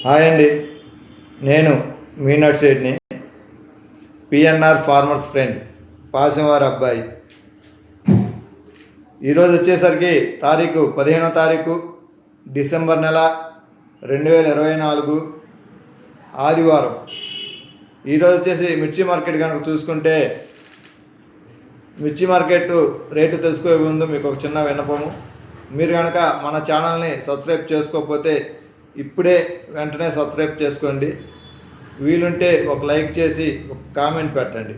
Hi అండి, నేను మీ నర్సేడ్ని, PNR farmers friend, పాసింవారి అబ్బాయి. ఈరోజు వచ్చేసరికి తారీఖు 15వ తారీఖు డిసెంబర్ నెల 2024 ఆదివారం. ఈరోజు వచ్చేసి మిర్చి మార్కెట్ కనుక చూసుకుంటే, మిర్చి మార్కెట్ రేటు తెలుసుకోే ముందు మీకు ఒక చిన్న విన్నపము. మీరు కనుక మన ఛానల్ని సబ్స్క్రైబ్ చేసుకోకపోతే ఇప్పుడే వెంటనే సబ్స్క్రైబ్ చేసుకోండి. వీలుంటే ఒక లైక్ చేసి ఒక కామెంట్ పెట్టండి.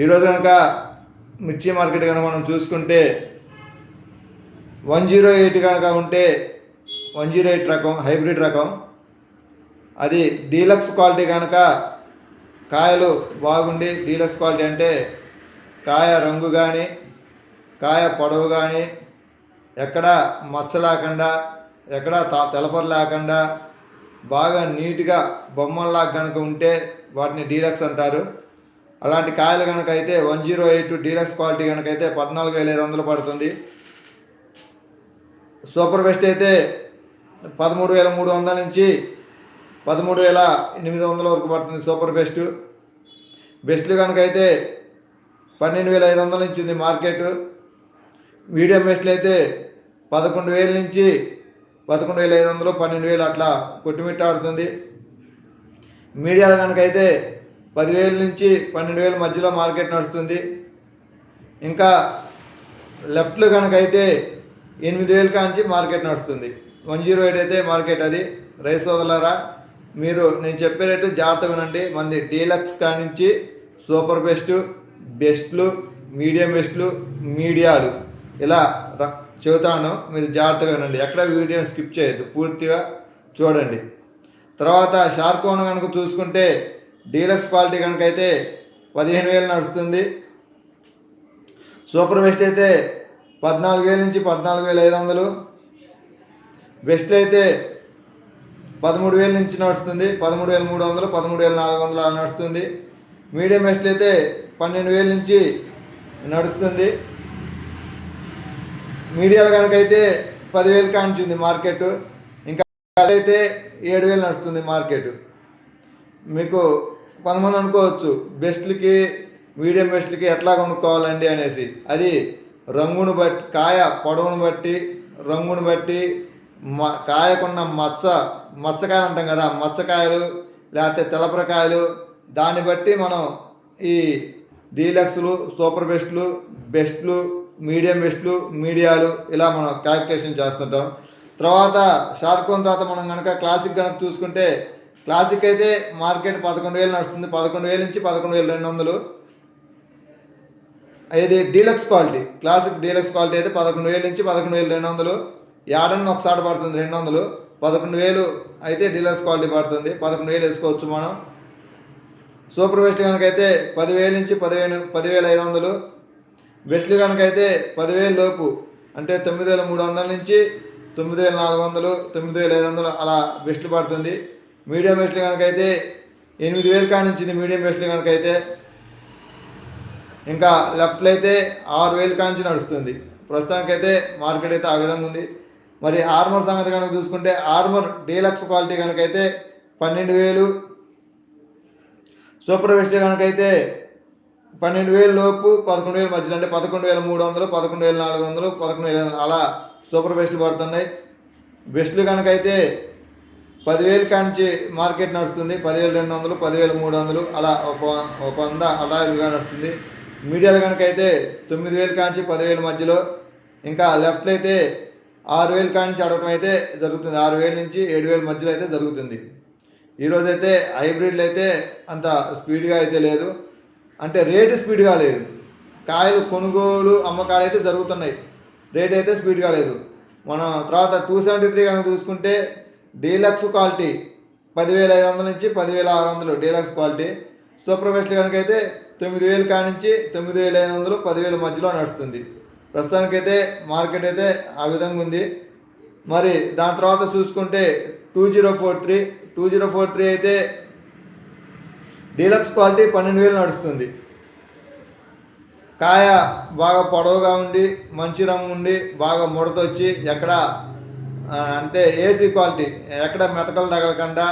ఈరోజు కనుక మిర్చి మార్కెట్ కనుక మనం చూసుకుంటే 108 కనుక ఉంటే 108 రకం హైబ్రిడ్ రకం, అది డీలక్స్ క్వాలిటీ కనుక కాయలు బాగుండి, డీలక్స్ క్వాలిటీ అంటే కాయ రంగు కానీ కాయ పొడవు కానీ ఎక్కడ మచ్చ లేకుండా, ఎక్కడ తెలపరు లేకుండా బాగా నీట్గా బొమ్మల్లా కనుక ఉంటే వాటిని డీలక్స్ అంటారు. అలాంటి కాయలు కనుక అయితే 108 డీలక్స్ క్వాలిటీ కనుక అయితే 14,500 పడుతుంది. సూపర్ బెస్ట్ అయితే 13,300 నుంచి 13,800 వరకు పడుతుంది సూపర్ బెస్ట్. బెస్ట్లు కనుక అయితే 12,500 నుంచి ఉంది మార్కెట్. మీడియం బెస్ట్లు అయితే 11,000 నుంచి 11,500, 12,000 అట్లా కొట్టుమిట్టాడుతుంది. మీడియాలు కనుక అయితే 10,000 నుంచి 12,000 మధ్యలో మార్కెట్ నడుస్తుంది. ఇంకా లెఫ్ట్లు కనుక అయితే 8,000 కాంచి మార్కెట్ నడుస్తుంది. 108 అయితే మార్కెట్. అది రైస్ సోదరులారా, మీరు నేను చెప్పే రేటు జాగ్రత్తగా వినండి. మంది డీలక్స్ కానించి సూపర్ బెస్ట్, బెస్ట్లు, మీడియం బెస్ట్లు, మీడియాలు ఇలా చెబుతాను. మీరు జాగ్రత్తగా వినండి, ఎక్కడ వీడియోని స్కిప్ చేయొద్దు, పూర్తిగా చూడండి. తర్వాత షార్కోన్ కనుక చూసుకుంటే డీలక్స్ క్వాలిటీ కనుక అయితే 15,000 నడుస్తుంది. సూపర్ బెస్ట్ అయితే 14,000 నుంచి 14,500. బెస్ట్ అయితే 13,000 నుంచి నడుస్తుంది. 13,300, 13,400 అలా నడుస్తుంది. మీడియం బెస్ట్ అయితే 12,000 నుంచి నడుస్తుంది. మీడియాలు కనుక అయితే 10,000 కాంచింది మార్కెట్. ఇంకా అయితే 7,000 నడుస్తుంది మార్కెట్. మీకు కొంతమంది అనుకోవచ్చు బెస్ట్లకి మీడియం బెస్ట్లకి ఎట్లా కొనుక్కోవాలండి అనేసి. అది రంగును బట్టి, కాయ పొడవును బట్టి, రంగును బట్టి, కాయకున్న మచ్చకాయలు అంటాం కదా, మచ్చకాయలు లేకపోతే తెలపరకాయలు, దాన్ని బట్టి మనం ఈ డీలక్స్లు, సూపర్ బెస్ట్లు, బెస్ట్లు, మీడియం బెస్ట్లు, మీడియాలు ఇలా మనం క్యాల్కులేషన్ చేస్తుంటాం. తర్వాత షార్కోన్ తర్వాత మనం కనుక క్లాసిక్ కనుక చూసుకుంటే, క్లాసిక్ అయితే మార్కెట్ 11,000 నడుస్తుంది. 11,000 నుంచి 11,200. ఇది deluxe quality. Classic deluxe quality అయితే 11,000 నుంచి 11,200. ఏడన్నా ఒకసారి పడుతుంది 200. 11,000 అయితే డీలక్స్ క్వాలిటీ పడుతుంది. 11,000 వేసుకోవచ్చు మనం. సూపర్ బెస్ట్ కనుక అయితే 10,000 నుంచి 10,500. బెస్ట్లు కనుక అయితే 10,000 లోపు అంటే 9,300 నుంచి 9,400, 9,500 అలా బెస్ట్లు పడుతుంది. మీడియం బెస్ట్లు కనుక అయితే 8,000 కానించింది మీడియం బెస్ట్లు కనుక అయితే. ఇంకా లెఫ్ట్లో అయితే 6,000 కాంచి నడుస్తుంది. ప్రస్తుతానికైతే మార్కెట్ అయితే ఆ విధంగా ఉంది. మరి ఆర్మర్ సంగతి కనుక చూసుకుంటే, ఆర్మర్ డీలక్స్ క్వాలిటీ కనుక అయితే 12,000. సూపర్ బెస్ట్ కనుక అయితే 12,000 లోపు 11,000 మధ్యలో అంటే 11,300, 11,400, 11,500 అలా సూపర్ బెస్ట్లు పడుతున్నాయి. బెస్ట్లు కనుక అయితే 10,000 కాంచి మార్కెట్ నడుస్తుంది. 10,200, 10,300 అలా ఒక 100 అలా ఇదిగా నడుస్తుంది. మీడియాలు కనుక అయితే 9,000 కాంచి 10,000 మధ్యలో. ఇంకా లెఫ్ట్లో అయితే 6,000 కాంచి అడగటం అయితే జరుగుతుంది. 6,000 నుంచి 7,000 మధ్యలో అయితే జరుగుతుంది. ఈరోజైతే హైబ్రిడ్లు అయితే అంత స్పీడ్గా అయితే లేదు, అంటే రేటు స్పీడ్గా లేదు. కాయలు కొనుగోలు అమ్మకాలు అయితే జరుగుతున్నాయి, రేట్ అయితే స్పీడ్గా లేదు. మనం తర్వాత 273 కనుక చూసుకుంటే డీలక్స్ క్వాలిటీ 10,500 నుంచి 10,600 డీలక్స్ క్వాలిటీ. సూపర్ బెస్ట్ కనుక అయితే 9,000 కానించి 9,500, 10,000 మధ్యలో నడుస్తుంది. ప్రస్తుతానికైతే మార్కెట్ అయితే ఆ విధంగా ఉంది. మరి దాని తర్వాత చూసుకుంటే 2043 అయితే డీలక్స్ క్వాలిటీ 12,000 నడుస్తుంది. కాయ బాగా పొడవుగా ఉండి మంచి రంగు ఉండి బాగా ముడత వచ్చి ఎక్కడ అంటే ఏసీ క్వాలిటీ ఎక్కడ మెతకలు తగలకుండా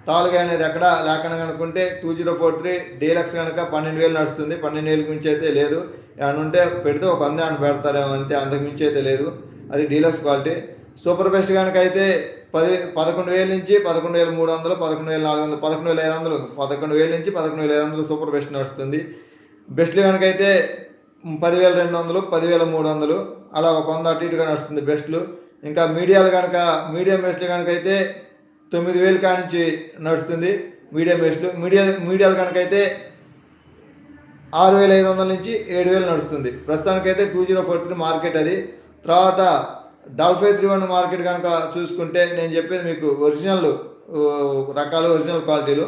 తాలుగా అనేది ఎక్కడ లేకుండా కనుక్కుంటే 2043 డీలక్స్ కనుక 12,000 నడుస్తుంది. 12,000కి మించి అయితే లేదు. ఏమైనా ఉంటే పెడితే ఒక 100 అని పెడతారేమో అంతే, అంతకు మించి అయితే లేదు. అది డీలక్స్ క్వాలిటీ. సూపర్ బెస్ట్ కనుక అయితే 11,000 నుంచి 11,300, 11,400, 11,500, 11,000 నుంచి 11,500 సూపర్ బెస్ట్ నడుస్తుంది. బెస్ట్లు కనుక అయితే 10,200, 10,300 అలా ఒక 100 అటు ఇటుగా నడుస్తుంది బెస్ట్లు. ఇంకా మీడియం బెస్ట్లు కనుక అయితే 9,000 కానించి నడుస్తుంది మీడియం బెస్ట్లు. మీడియాలు కనుక అయితే 6,500 నుంచి 7,000 నడుస్తుంది. ప్రస్తుతానికైతే 2043 మార్కెట్ అది. తర్వాత 5531 మార్కెట్ కనుక చూసుకుంటే నేను చెప్పేది మీకు ఒరిజినల్ రకాలు, ఒరిజినల్ క్వాలిటీలు.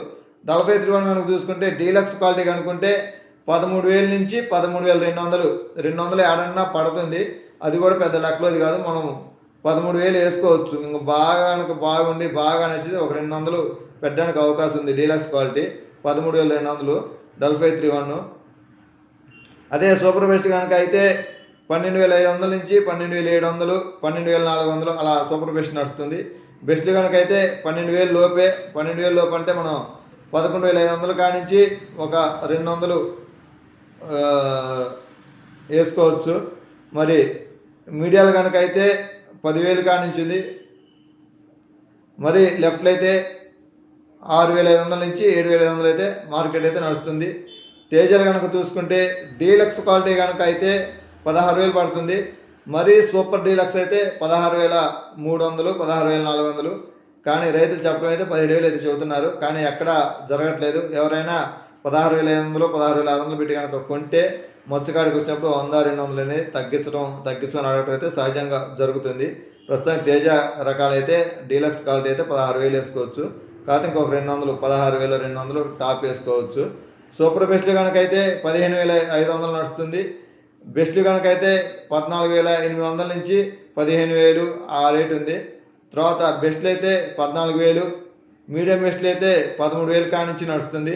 5531 కనుక చూసుకుంటే డీలక్స్ క్వాలిటీ కనుక్కుంటే 13,000 నుంచి 13,200, 200 ఏడన్నా పడుతుంది. అది కూడా పెద్ద లెక్కలోది కాదు. మనం 13,000 వేసుకోవచ్చు. ఇంకా బాగా కనుక బాగుండి బాగా నచ్చితే ఒక 200 పెట్టడానికి అవకాశం ఉంది. Deluxe quality 13,200 5531. అదే సూపర్ బెస్ట్ కనుక అయితే 12,500 నుంచి 12,700, 12,400 అలా సూపర్ బెస్ట్ నడుస్తుంది. బెస్ట్లు కనుక అయితే 12,000 లోపే. 12,000 లోపు అంటే మనం 11,500 కానించి ఒక 200 వేసుకోవచ్చు. మరి మీడియాలు కనుక అయితే 10,000 కానించింది. మరి లెఫ్ట్లో అయితే 6,500 నుంచి 7,500 అయితే మార్కెట్ అయితే నడుస్తుంది. తేజాలు కనుక చూసుకుంటే డీలక్స్ క్వాలిటీ కనుక అయితే 16,000 పడుతుంది. మరీ సూపర్ డీలక్స్ అయితే 16,300, 16,400. కానీ రైతులు చెప్పడం అయితే 17,000 అయితే చెబుతున్నారు. కానీ ఎక్కడ జరగట్లేదు. ఎవరైనా 16,500, 16,600 పెట్టి కనుక కొంటే మత్స్యకాడికి వచ్చినప్పుడు 100, 200 అనేది తగ్గించడం అడగటం అయితే సహజంగా జరుగుతుంది. ప్రస్తుతానికి తేజ రకాలైతే డీలక్స్ క్వాలిటీ అయితే 16,000 వేసుకోవచ్చు. కాకపోతే ఇంకొక 200, 16,200 టాప్ వేసుకోవచ్చు. సూపర్ బెస్ట్లు కనుక అయితే 15,500 నడుస్తుంది. బెస్ట్లు కనుక అయితే 14,800 నుంచి 15,000 ఆ రేటు ఉంది. తర్వాత బెస్ట్లు అయితే 14,000, మీడియం బెస్ట్లు అయితే 13,000 కానించి నడుస్తుంది.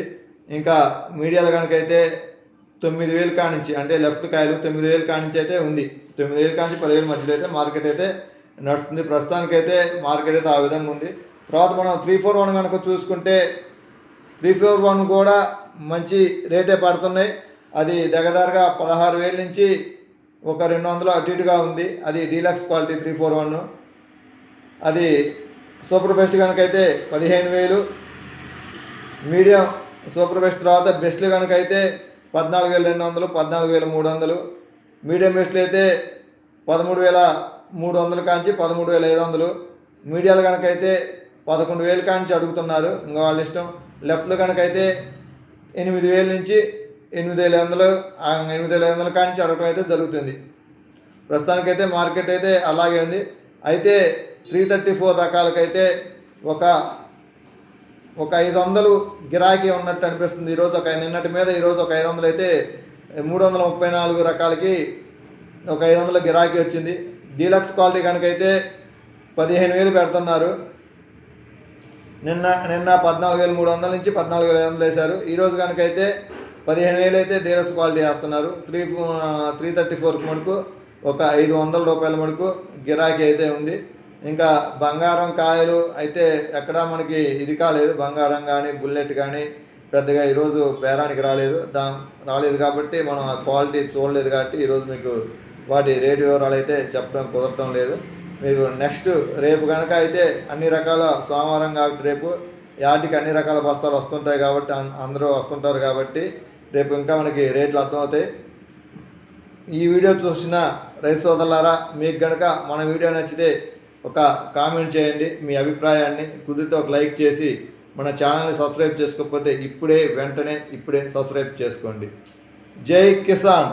ఇంకా మీడియాలు కనుక అయితే 9,000 కానించి అంటే లెఫ్ట్ కాయలు 9,000 కానించి అయితే ఉంది. 9,000 కానించి 10,000 మధ్యలో అయితే మార్కెట్ అయితే నడుస్తుంది. ప్రస్తుతానికైతే మార్కెట్ అయితే ఆ విధంగా ఉంది. తర్వాత మనం 341 కనుక చూసుకుంటే 341 కూడా మంచి రేటే పడుతున్నాయి. అది దగ్గరగా 16,000 నుంచి ఒక 200 అటు ఇటుగా ఉంది. అది డీలక్స్ క్వాలిటీ 341. అది సూపర్ బెస్ట్ కనుక అయితే 15,000 మీడియం సూపర్ బెస్ట్. తర్వాత బెస్ట్లు కనుక అయితే 14,200, 14,300. మీడియం బెస్ట్లు అయితే 13,300 కాంచి 13,500. మీడియాలు కనుక అయితే 11,000 కాంచి అడుగుతున్నారు. ఇంకా వాళ్ళ ఇష్టం. లెఫ్ట్లు కనుక అయితే 8,000 నుంచి 8,500, 8,500 కాంచి అడగటం అయితే జరుగుతుంది. ప్రస్తుతానికైతే మార్కెట్ అయితే అలాగే ఉంది. అయితే 334 రకాలకైతే ఒక 500 గిరాకీ ఉన్నట్టు అనిపిస్తుంది. ఈరోజు నిన్నటి మీద ఈరోజు ఒక 500 అయితే 334 రకాలకి ఒక 500 గిరాకీ వచ్చింది. డీలక్స్ క్వాలిటీ కనుక అయితే 15,000 పెడుతున్నారు. నిన్న 14,300 నుంచి 14,500 వేశారు. ఈరోజు కనుక అయితే 15,000 అయితే డీలక్స్ క్వాలిటీ వేస్తున్నారు. 334 మటుకు ఒక 500 రూపాయల మటుకు గిరాకీ అయితే ఉంది. ఇంకా బంగారం కాయలు అయితే ఎక్కడ మనకి ఇది కాలేదు. బంగారం కానీ బుల్లెట్ కానీ పెద్దగా ఈరోజు బేరానికి రాలేదు కాబట్టి మనం ఆ క్వాలిటీ చూడలేదు కాబట్టి ఈరోజు మీకు వాటి రేటు వివరాలు అయితే చెప్పడం కుదరటం లేదు. మీరు నెక్స్ట్ రేపు కనుక అయితే అన్ని రకాల సోమవారం కాబట్టి రేపు యాటికి అన్ని రకాల బస్తాలు వస్తుంటాయి కాబట్టి అందరూ వస్తుంటారు కాబట్టి రేపు ఇంకా మనకి రేట్లు అర్థమవుతాయి. ఈ వీడియో చూసిన రైతు సోదరులారా, మీకు కనుక మన వీడియో నచ్చితే ఒక కామెంట్ చేయండి. మీ అభిప్రాయాన్ని కుదిరితే ఒక లైక్ చేసి మన ఛానల్ని సబ్స్క్రైబ్ చేసుకోకపోతే ఇప్పుడే సబ్స్క్రైబ్ చేసుకోండి. జై కిసాన్.